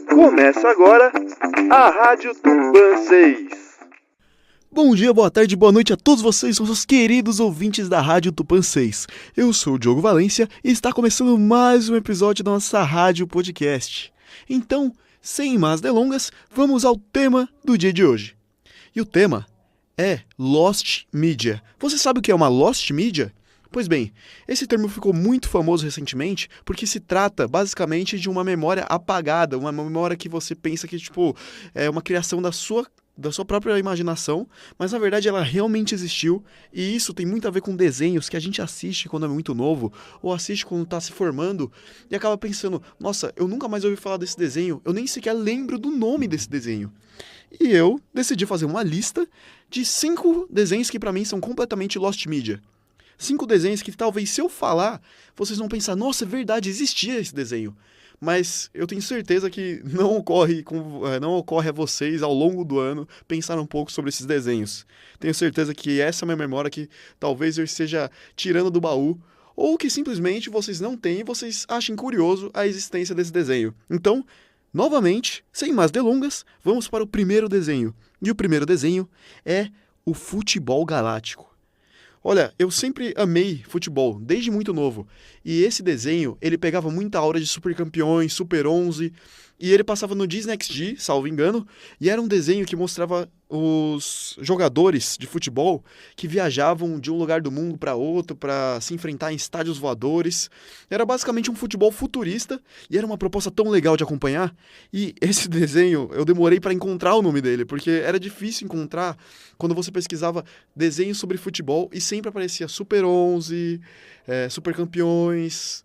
Começa agora a Rádio Tupã 6. Bom dia, boa tarde, boa noite a todos vocês, nossos queridos ouvintes da Rádio Tupã 6. Eu sou o Diogo Valência e está começando mais um episódio da nossa Rádio Podcast. Então, sem mais delongas, vamos ao tema do dia de hoje. E o tema é Lost Media. Você sabe o que é uma Lost Media? Pois bem, esse termo ficou muito famoso recentemente porque se trata basicamente de uma memória apagada, uma memória que você pensa que é uma criação da sua própria imaginação, mas na verdade ela realmente existiu, e isso tem muito a ver com desenhos que a gente assiste quando é muito novo, ou assiste quando está se formando, e acaba pensando, nossa, eu nunca mais ouvi falar desse desenho, eu nem sequer lembro do nome desse desenho. E eu decidi fazer uma lista de 5 desenhos que para mim são completamente Lost Media. 5 desenhos que talvez se eu falar, vocês vão pensar, nossa, é verdade, existia esse desenho. Mas eu tenho certeza que não ocorre a vocês ao longo do ano pensar um pouco sobre esses desenhos. Tenho certeza que essa é uma memória que talvez eu esteja tirando do baú, ou que simplesmente vocês não têm e vocês achem curioso a existência desse desenho. Então, novamente, sem mais delongas, vamos para o primeiro desenho. E o primeiro desenho é o Futebol Galáctico. Olha, eu sempre amei futebol, desde muito novo, e esse desenho, ele pegava muita aura de Super Campeões, Super 11, e ele passava no Disney XD, salvo engano, e era um desenho que mostrava os jogadores de futebol que viajavam de um lugar do mundo para outro para se enfrentar em estádios voadores. Era basicamente um futebol futurista, e era uma proposta tão legal de acompanhar, e esse desenho, eu demorei para encontrar o nome dele, porque era difícil encontrar quando você pesquisava desenhos sobre futebol, e sempre aparecia Super 11, Super Campeões.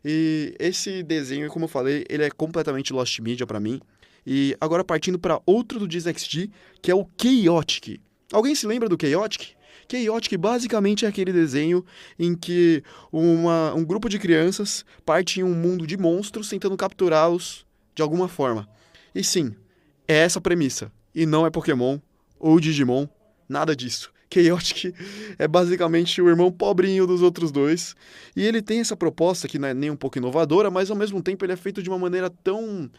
E esse desenho, como eu falei, ele é completamente Lost Media pra mim. E agora partindo para outro do Disney XD, que é o Chaotic. Alguém se lembra do Chaotic? Chaotic basicamente é aquele desenho em que um grupo de crianças parte em um mundo de monstros tentando capturá-los de alguma forma. E sim, é essa a premissa. E não é Pokémon ou Digimon, nada disso. Chaotic é basicamente o irmão pobrinho dos outros dois, e ele tem essa proposta que não é nem um pouco inovadora, mas ao mesmo tempo ele é feito de uma maneira tão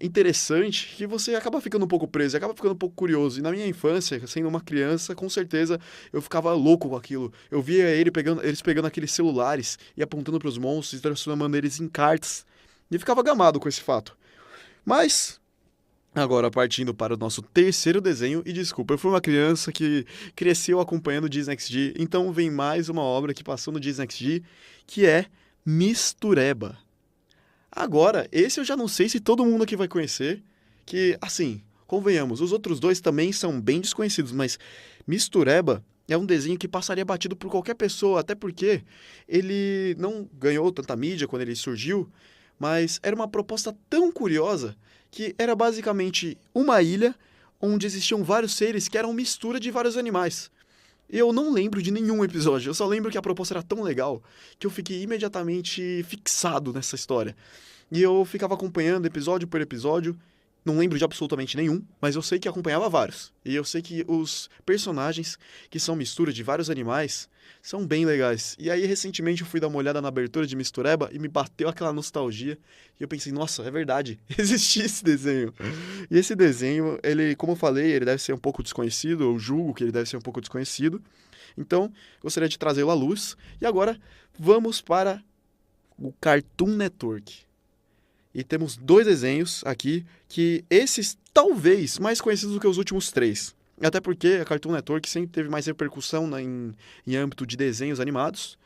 interessante que você acaba ficando um pouco preso, acaba ficando um pouco curioso. E na minha infância, sendo uma criança, com certeza eu ficava louco com aquilo. Eu via eles pegando aqueles celulares e apontando para os monstros e transformando eles em cartas, e ficava gamado com esse fato. Mas agora, partindo para o nosso terceiro desenho, e desculpa, eu fui uma criança que cresceu acompanhando o Disney XD, então vem mais uma obra que passou no Disney XD, que é Mistureba. Agora, esse eu já não sei se todo mundo aqui vai conhecer, que, assim, convenhamos, os outros dois também são bem desconhecidos, mas Mistureba é um desenho que passaria batido por qualquer pessoa, até porque ele não ganhou tanta mídia quando ele surgiu, mas era uma proposta tão curiosa que era basicamente uma ilha onde existiam vários seres que eram mistura de vários animais. Eu não lembro de nenhum episódio, eu só lembro que a proposta era tão legal que eu fiquei imediatamente fixado nessa história. E eu ficava acompanhando episódio por episódio, não lembro de absolutamente nenhum, mas eu sei que acompanhava vários. E eu sei que os personagens, que são mistura de vários animais, são bem legais. E aí, recentemente, eu fui dar uma olhada na abertura de Mistureba e me bateu aquela nostalgia. E eu pensei, nossa, é verdade, existia esse desenho. E esse desenho, ele, como eu falei, ele deve ser um pouco desconhecido, eu julgo que ele deve ser um pouco desconhecido. Então, gostaria de trazê-lo à luz. E agora, vamos para o Cartoon Network. E temos 2 desenhos aqui, que esses talvez mais conhecidos do que os últimos 3. Até porque a Cartoon Network sempre teve mais repercussão em âmbito de desenhos animados.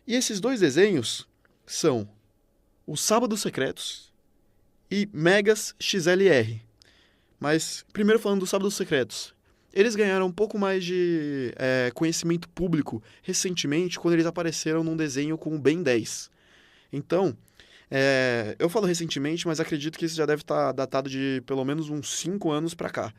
E esses 2 desenhos são Os Sábados Secretos e Megas XLR. Mas, primeiro falando dos Sábados Secretos. Eles ganharam um pouco mais de conhecimento público recentemente, quando eles apareceram num desenho com o Ben 10. Então, eu falo recentemente, mas acredito que isso já deve estar datado de pelo menos uns 5 anos pra cá,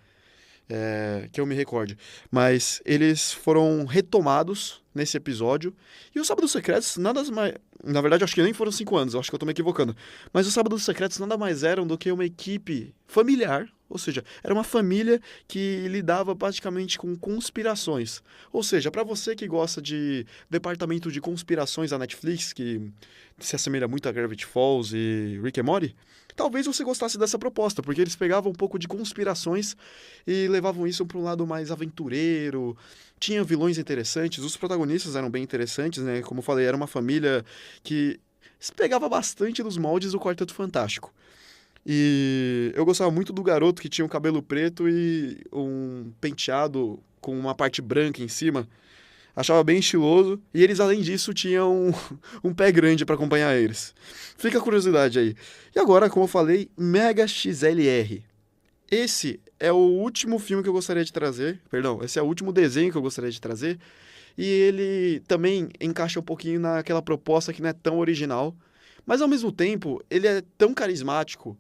que eu me recorde. Mas eles foram retomados nesse episódio. E os Sábados Secretos nada mais... Na verdade, acho que nem foram 5 anos, acho que eu tô me equivocando. Mas os Sábados Secretos nada mais eram do que uma equipe familiar, Ou seja, era uma família que lidava praticamente com conspirações. Ou seja, para você que gosta de departamento de conspirações da Netflix, que se assemelha muito a Gravity Falls e Rick and Morty, talvez você gostasse dessa proposta, porque eles pegavam um pouco de conspirações e levavam isso para um lado mais aventureiro. Tinha vilões interessantes, os protagonistas eram bem interessantes, né? Como eu falei, era uma família que se pegava bastante dos moldes do Quarteto Fantástico. E eu gostava muito do garoto que tinha um cabelo preto e um penteado com uma parte branca em cima. Achava bem estiloso. E eles, além disso, tinham um pé grande para acompanhar eles. Fica a curiosidade aí. E agora, como eu falei, Mega XLR. Esse é o último filme que eu gostaria de trazer. Perdão, esse é o último desenho que eu gostaria de trazer. E ele também encaixa um pouquinho naquela proposta que não é tão original. Mas, ao mesmo tempo, ele é tão carismático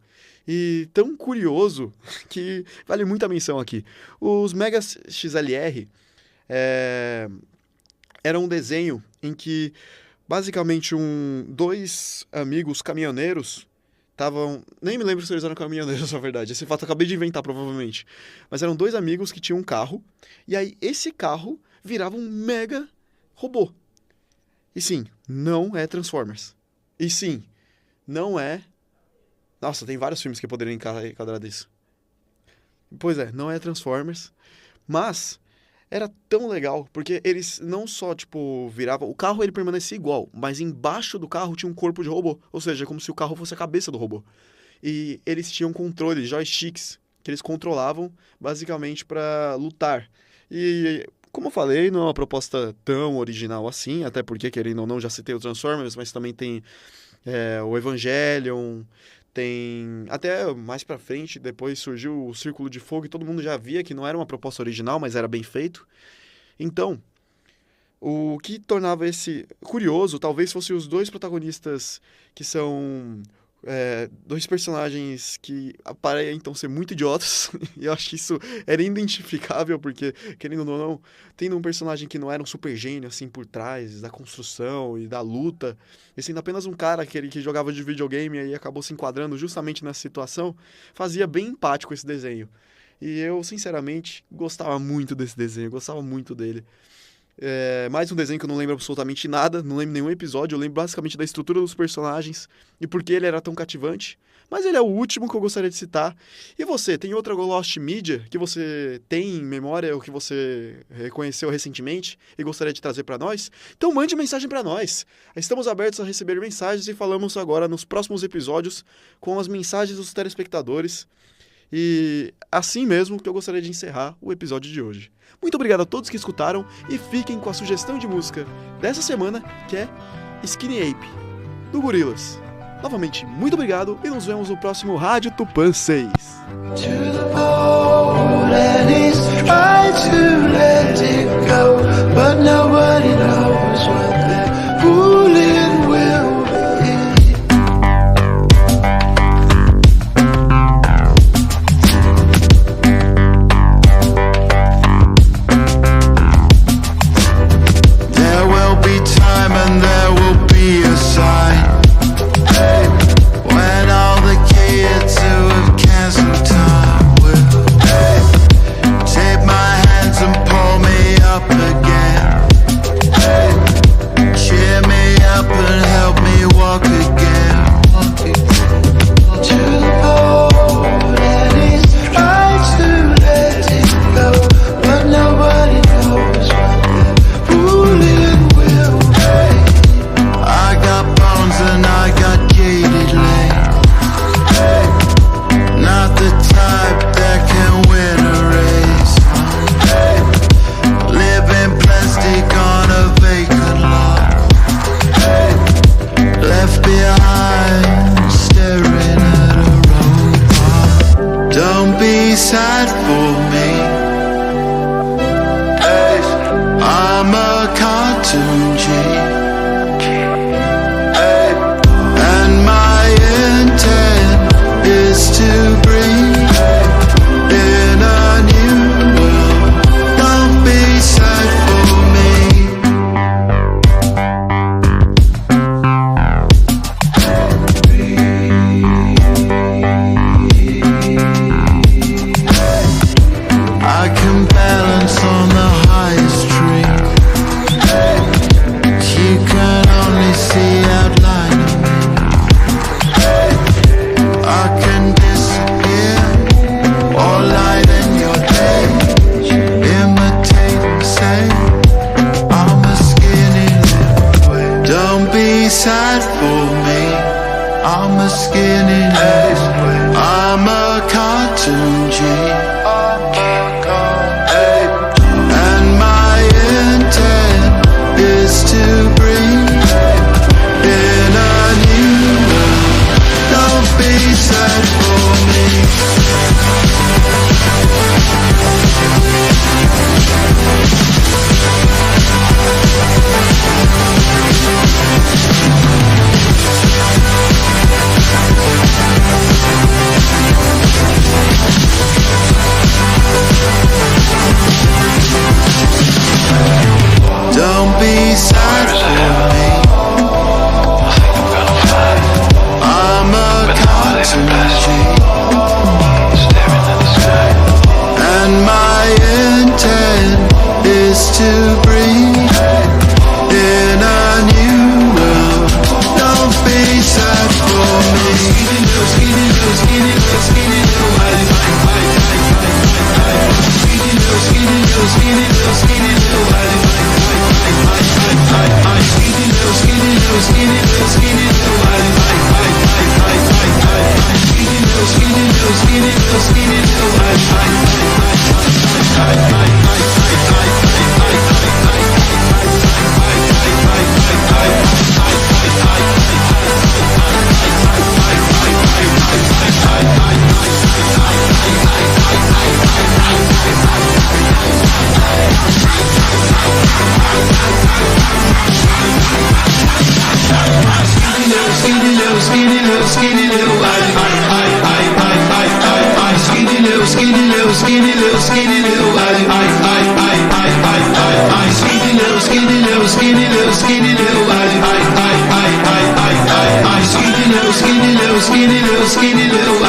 e tão curioso que vale muito a menção aqui. Os Mega XLR era um desenho em que, basicamente, dois amigos caminhoneiros estavam... Nem me lembro se eles eram caminhoneiros, na verdade. Esse fato eu acabei de inventar, provavelmente. Mas eram dois amigos que tinham um carro. E aí, esse carro virava um mega robô. E sim, não é Transformers. E sim, não é... Nossa, tem vários filmes que poderiam enquadrar disso. Pois é, não é Transformers. Mas era tão legal, porque eles não só, viravam... O carro, ele permanecia igual, mas embaixo do carro tinha um corpo de robô. Ou seja, como se o carro fosse a cabeça do robô. E eles tinham controles, joysticks, que eles controlavam, basicamente, para lutar. E... Como eu falei, não é uma proposta tão original assim, até porque, querendo ou não, já citei o Transformers, mas também tem o Evangelion, tem... Até mais pra frente, depois surgiu o Círculo de Fogo e todo mundo já via que não era uma proposta original, mas era bem feito. Então, o que tornava esse curioso, talvez fosse os dois protagonistas que são... dois personagens que aparentam ser muito idiotas, e eu acho que isso era identificável, porque, querendo ou não, tendo um personagem que não era um super gênio, assim, por trás da construção e da luta, e sendo apenas um cara que jogava de videogame e acabou se enquadrando justamente nessa situação, fazia bem empático esse desenho. E eu, sinceramente, gostava muito desse desenho, gostava muito dele. Mais um desenho que eu não lembro absolutamente nada, não lembro nenhum episódio, eu lembro basicamente da estrutura dos personagens e por que ele era tão cativante. Mas ele é o último que eu gostaria de citar. E você, tem outra Lost Media que você tem em memória ou que você reconheceu recentemente e gostaria de trazer para nós? Então mande mensagem para nós. Estamos abertos a receber mensagens e falamos agora nos próximos episódios com as mensagens dos telespectadores. E assim mesmo que eu gostaria de encerrar o episódio de hoje. Muito obrigado a todos que escutaram e fiquem com a sugestão de música dessa semana, que é Skinny Ape, do Gorillaz. Novamente, muito obrigado e nos vemos no próximo Rádio Tupã 6. Sad for me. I'm a cartoon G, and my intent is to breathe in a new world. Don't be sad for me. sad for me. I'm a skinny little, I'm a cartoon G. And my intent is to breathe in a new world. Don't be sad for me. Don't be sad for me. I'm a cartoon G. And my intent is to breathe in a new world. Don't be sad for me. Skinny little, skinny little, skinny little, skinny little, skinny little, skinny little, skinny little, skinny little, skinny little, skinny little, skinny little, skinny little, skinny little, skinny little, skinny skinny little